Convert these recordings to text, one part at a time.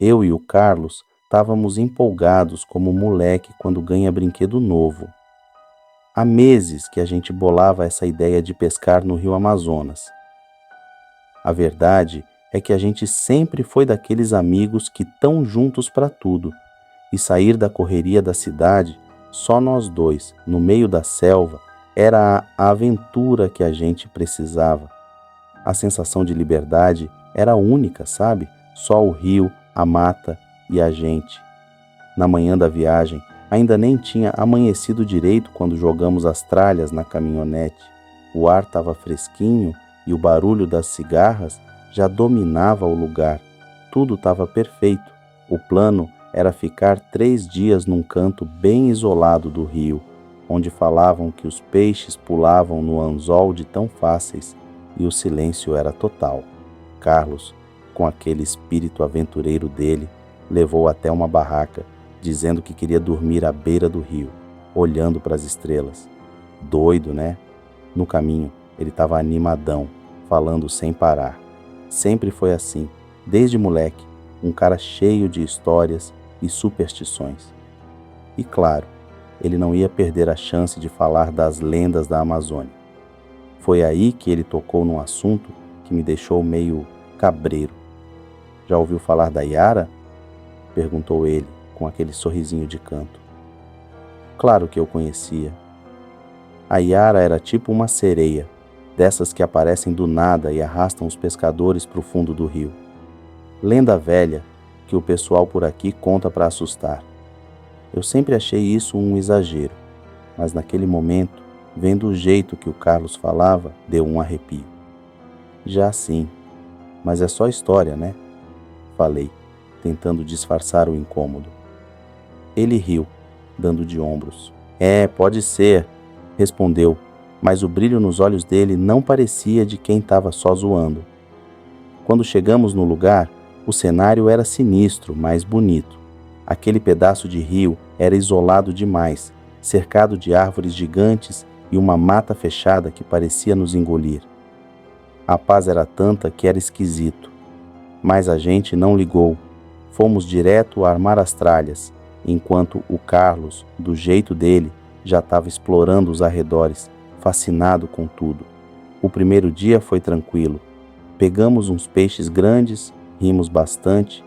Eu e o Carlos estávamos empolgados como moleque quando ganha brinquedo novo. Há meses que a gente bolava essa ideia de pescar no Rio Amazonas. A verdade é que a gente sempre foi daqueles amigos que estão juntos para tudo, e sair da correria da cidade, só nós dois, no meio da selva, era a aventura que a gente precisava. A sensação de liberdade era única, sabe? Só o rio, a mata e a gente. Na manhã da viagem, ainda nem tinha amanhecido direito quando jogamos as tralhas na caminhonete. O ar estava fresquinho e o barulho das cigarras já dominava o lugar. Tudo estava perfeito. O plano era ficar 3 dias num canto bem isolado do rio, onde falavam que os peixes pulavam no anzol de tão fáceis e o silêncio era total. Carlos, com aquele espírito aventureiro dele, levou até uma barraca, dizendo que queria dormir à beira do rio, olhando para as estrelas. Doido, né? No caminho, ele estava animadão, falando sem parar. Sempre foi assim, desde moleque, um cara cheio de histórias e superstições. E claro, ele não ia perder a chance de falar das lendas da Amazônia. Foi aí que ele tocou num assunto que me deixou meio cabreiro. Já ouviu falar da Yara? Perguntou ele, com aquele sorrisinho de canto. Claro que eu conhecia. A Yara era tipo uma sereia, dessas que aparecem do nada e arrastam os pescadores para o fundo do rio. Lenda velha que o pessoal por aqui conta para assustar. Eu sempre achei isso um exagero, mas naquele momento, vendo o jeito que o Carlos falava, deu um arrepio. Já sim, mas é só história, né? Falei, tentando disfarçar o incômodo. Ele riu, dando de ombros. Pode ser, respondeu, mas o brilho nos olhos dele não parecia de quem estava só zoando. Quando chegamos no lugar, o cenário era sinistro, mas bonito. Aquele pedaço de rio era isolado demais, cercado de árvores gigantes e uma mata fechada que parecia nos engolir. A paz era tanta que era esquisito. Mas a gente não ligou. Fomos direto a armar as tralhas, enquanto o Carlos, do jeito dele, já estava explorando os arredores, fascinado com tudo. O primeiro dia foi tranquilo. Pegamos uns peixes grandes, rimos bastante,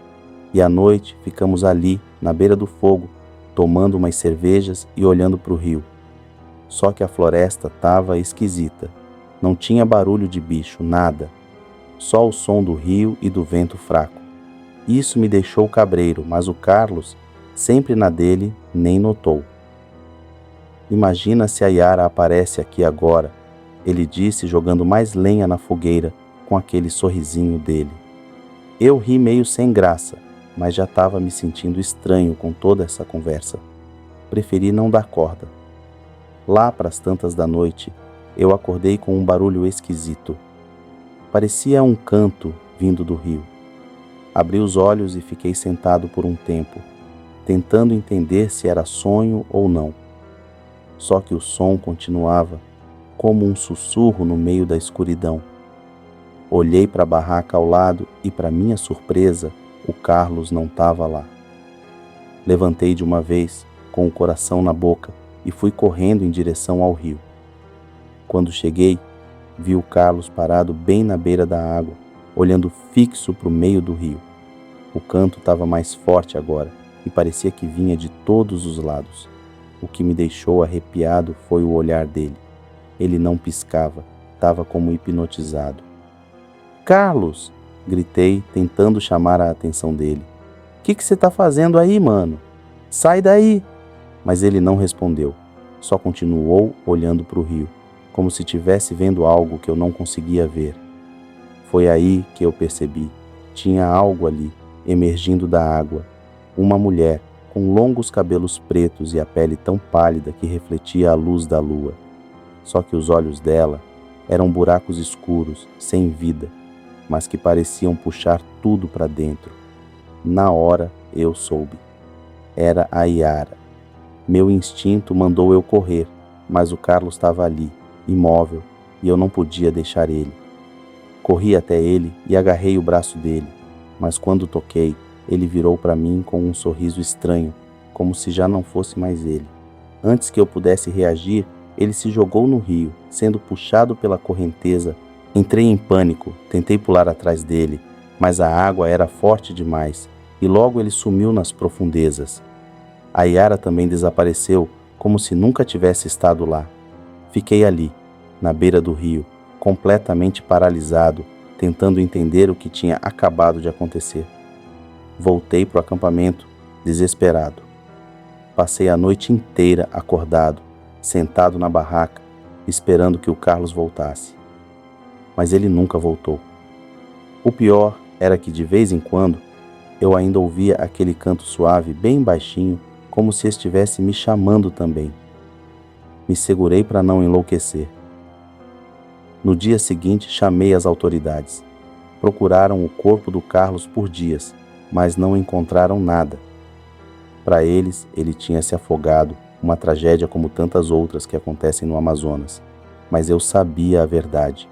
e à noite ficamos ali, na beira do fogo, tomando umas cervejas e olhando para o rio. Só que a floresta estava esquisita. Não tinha barulho de bicho, nada. Só o som do rio e do vento fraco. Isso me deixou cabreiro, mas o Carlos, sempre na dele, nem notou. Imagina se a Yara aparece aqui agora, ele disse jogando mais lenha na fogueira com aquele sorrisinho dele. Eu ri meio sem graça, mas já estava me sentindo estranho com toda essa conversa. Preferi não dar corda. Lá pras tantas da noite, eu acordei com um barulho esquisito. Parecia um canto vindo do rio. Abri os olhos e fiquei sentado por um tempo, tentando entender se era sonho ou não. Só que o som continuava, como um sussurro no meio da escuridão. Olhei para a barraca ao lado e, para minha surpresa, o Carlos não estava lá. Levantei de uma vez, com o coração na boca, e fui correndo em direção ao rio. Quando cheguei, vi o Carlos parado bem na beira da água, olhando fixo para o meio do rio. O canto estava mais forte agora e parecia que vinha de todos os lados. O que me deixou arrepiado foi o olhar dele. Ele não piscava, estava como hipnotizado. Carlos! Gritei, tentando chamar a atenção dele. Que você está fazendo aí, mano? Sai daí! Mas ele não respondeu, só continuou olhando para o rio, como se estivesse vendo algo que eu não conseguia ver. Foi aí que eu percebi. Tinha algo ali, emergindo da água. Uma mulher, com longos cabelos pretos e a pele tão pálida que refletia a luz da lua. Só que os olhos dela eram buracos escuros, sem vida, mas que pareciam puxar tudo para dentro. Na hora eu soube. Era a Yara. Meu instinto mandou eu correr, mas o Carlos estava ali, imóvel, e eu não podia deixar ele. Corri até ele e agarrei o braço dele, mas quando toquei, ele virou para mim com um sorriso estranho, como se já não fosse mais ele. Antes que eu pudesse reagir, ele se jogou no rio, sendo puxado pela correnteza. Entrei em pânico, tentei pular atrás dele, mas a água era forte demais e logo ele sumiu nas profundezas. A Yara também desapareceu, como se nunca tivesse estado lá. Fiquei ali, na beira do rio, completamente paralisado, tentando entender o que tinha acabado de acontecer. Voltei para o acampamento, desesperado. Passei a noite inteira acordado, sentado na barraca, esperando que o Carlos voltasse. Mas ele nunca voltou. O pior era que de vez em quando eu ainda ouvia aquele canto suave bem baixinho, como se estivesse me chamando também. Me segurei para não enlouquecer. No dia seguinte chamei as autoridades. Procuraram o corpo do Carlos por dias, mas não encontraram nada. Para eles, ele tinha se afogado, uma tragédia como tantas outras que acontecem no Amazonas. Mas eu sabia a verdade.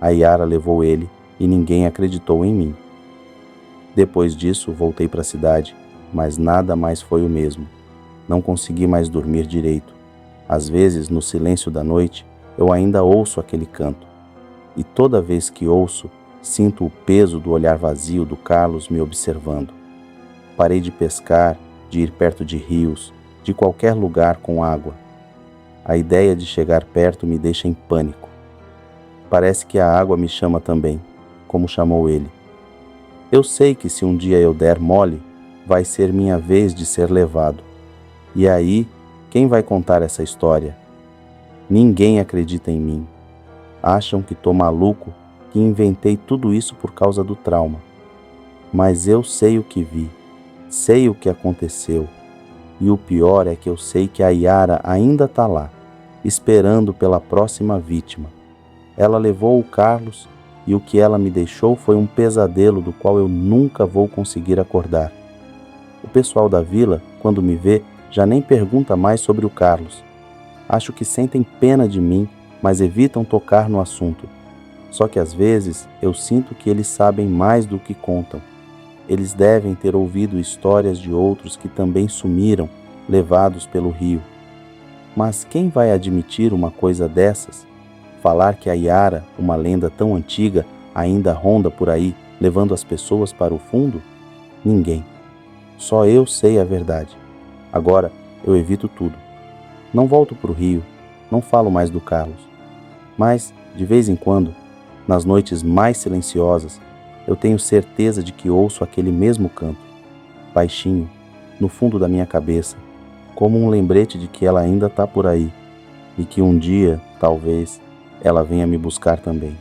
A Yara levou ele e ninguém acreditou em mim. Depois disso, voltei para a cidade, mas nada mais foi o mesmo. Não consegui mais dormir direito. Às vezes, no silêncio da noite, eu ainda ouço aquele canto. E toda vez que ouço, sinto o peso do olhar vazio do Carlos me observando. Parei de pescar, de ir perto de rios, de qualquer lugar com água. A ideia de chegar perto me deixa em pânico. Parece que a água me chama também, como chamou ele. Eu sei que se um dia eu der mole, vai ser minha vez de ser levado. E aí, quem vai contar essa história? Ninguém acredita em mim. Acham que tô maluco, que inventei tudo isso por causa do trauma. Mas eu sei o que vi, sei o que aconteceu. E o pior é que eu sei que a Yara ainda tá lá, esperando pela próxima vítima. Ela levou o Carlos e o que ela me deixou foi um pesadelo do qual eu nunca vou conseguir acordar. O pessoal da vila, quando me vê, já nem pergunta mais sobre o Carlos. Acho que sentem pena de mim, mas evitam tocar no assunto. Só que às vezes eu sinto que eles sabem mais do que contam. Eles devem ter ouvido histórias de outros que também sumiram, levados pelo rio. Mas quem vai admitir uma coisa dessas? Falar que a Yara, uma lenda tão antiga, ainda ronda por aí, levando as pessoas para o fundo? Ninguém. Só eu sei a verdade. Agora eu evito tudo. Não volto para o rio, não falo mais do Carlos. Mas, de vez em quando, nas noites mais silenciosas, eu tenho certeza de que ouço aquele mesmo canto, baixinho, no fundo da minha cabeça, como um lembrete de que ela ainda está por aí e que um dia, talvez, ela venha me buscar também.